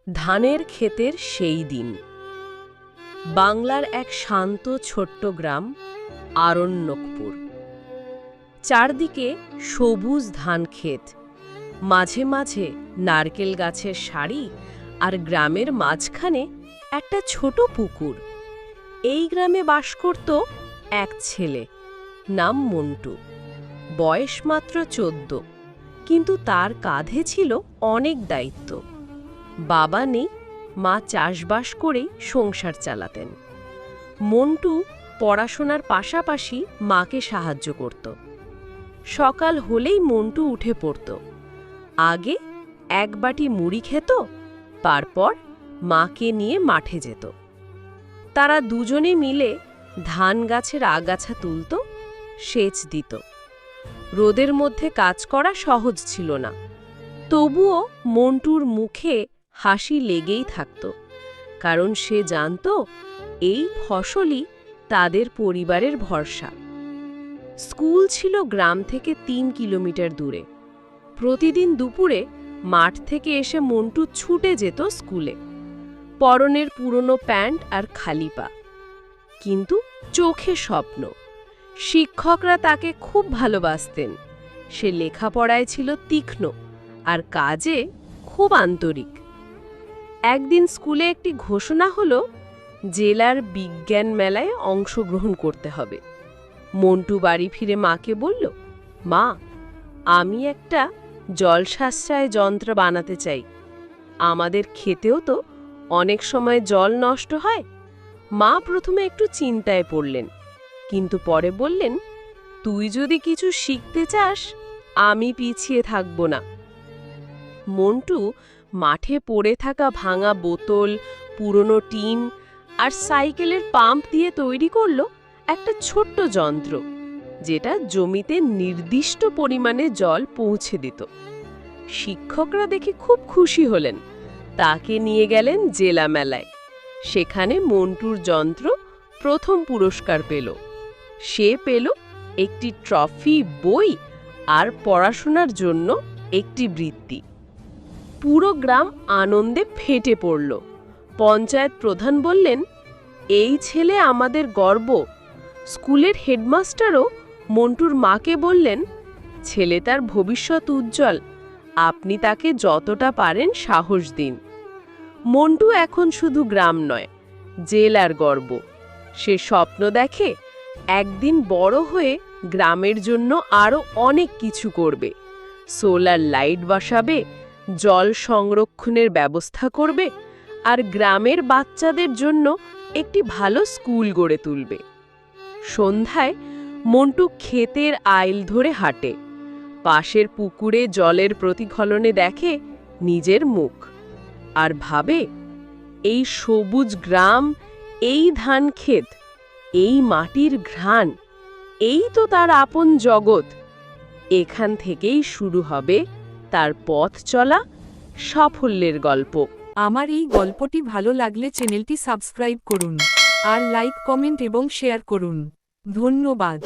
ধানের ক্ষেতের সেই দিন। বাংলার এক শান্ত ছোট্ট গ্রাম আরণ্যকপুর। চারদিকে সবুজ ধান ক্ষেত, মাঝে মাঝে নারকেল গাছের সারি, আর গ্রামের মাঝখানে একটা ছোট পুকুর। এই গ্রামে বাস করত এক ছেলে, নাম মন্টু। বয়স মাত্র 14, কিন্তু তার কাঁধে ছিল অনেক দায়িত্ব। বাবা নেই, মা চাষবাস করেই সংসার চালাতেন। মন্টু পড়াশোনার পাশাপাশি মাকে সাহায্য করত। সকাল হলেই মন্টু উঠে পড়ত। আগে এক বাটি মুড়ি খেত, তারপর মাকে নিয়ে মাঠে যেত। তারা দুজনে মিলে ধান গাছের আগাছা তুলত, সেচ দিত। রোদের মধ্যে কাজ করা সহজ ছিল না, তবুও মন্টুর মুখে হাসি লেগেই থাকত, কারণ সে জানত এই ফসলই তাদের পরিবারের ভরসা। স্কুল ছিল গ্রাম থেকে 3 কিলোমিটার দূরে। প্রতিদিন দুপুরে মাঠ থেকে এসে মন্টু ছুটে যেত স্কুলে, পরনের পুরনো প্যান্ট আর খালি পা, কিন্তু চোখে স্বপ্ন। শিক্ষকরা তাকে খুব ভালোবাসতেন। সে লেখাপড়ায় ছিল তীক্ষ্ণ আর কাজে খুব আন্তরিক। একদিন স্কুলে একটি ঘোষণা হলো, জেলার বিজ্ঞান মেলায় অংশগ্রহণ করতে হবে। মন্টু বাড়ি ফিরে মাকে বলল, মা, আমি একটা জল সাশ্রয় যন্ত্র বানাতে চাই। আমাদের খেতেও তো অনেক সময় জল নষ্ট হয়। মা প্রথমে একটু চিন্তায় পড়লেন, কিন্তু পরে বললেন, তুই যদি কিছু শিখতে চাস, আমি পিছিয়ে থাকব না। মন্টু মাঠে পড়ে থাকা ভাঙা বোতল, পুরনো টিন আর সাইকেলের পাম্প দিয়ে তৈরি করল একটা ছোট্ট যন্ত্র, যেটা জমিতে নির্দিষ্ট পরিমাণে জল পৌঁছে দিত। শিক্ষকরা দেখে খুব খুশি হলেন, তাকে নিয়ে গেলেন জেলা মেলায়। সেখানে মন্টুর যন্ত্র প্রথম পুরস্কার পেল। সে পেল একটি ট্রফি, বই আর পড়াশোনার জন্য একটি বৃত্তি। পুরো গ্রাম আনন্দে ফেটে পড়ল। পঞ্চায়েত প্রধান বললেন, এই ছেলে আমাদের গর্ব। স্কুলের হেডমাস্টারও মন্টুর মাকে বললেন, ছেলে তার ভবিষ্যৎ উজ্জ্বল, আপনি তাকে যতটা পারেন সাহস দিন। মন্টু এখন শুধু গ্রাম নয়, জেলার গর্ব। সে স্বপ্ন দেখে একদিন বড় হয়ে গ্রামের জন্য আরও অনেক কিছু করবে। সোলার লাইট বসাবে, জল সংরক্ষণের ব্যবস্থা করবে, আর গ্রামের বাচ্চাদের জন্য একটি ভালো স্কুল গড়ে তুলবে। সন্ধ্যায় মন্টু ক্ষেতের আইল ধরে হাঁটে। পাশের পুকুরে জলের প্রতিফলনে দেখে নিজের মুখ, আর ভাবে, এই সবুজ গ্রাম, এই ধান ক্ষেত, এই মাটির ঘ্রাণ, এই তো তার আপন জগৎ। এখান থেকেই শুরু হবে তার পথ চলা সাফল্যের গল্প। আমার এই গল্পটি ভালো লাগলে চ্যানেলটি সাবস্ক্রাইব করুন আর লাইক, কমেন্ট এবং শেয়ার করুন। ধন্যবাদ।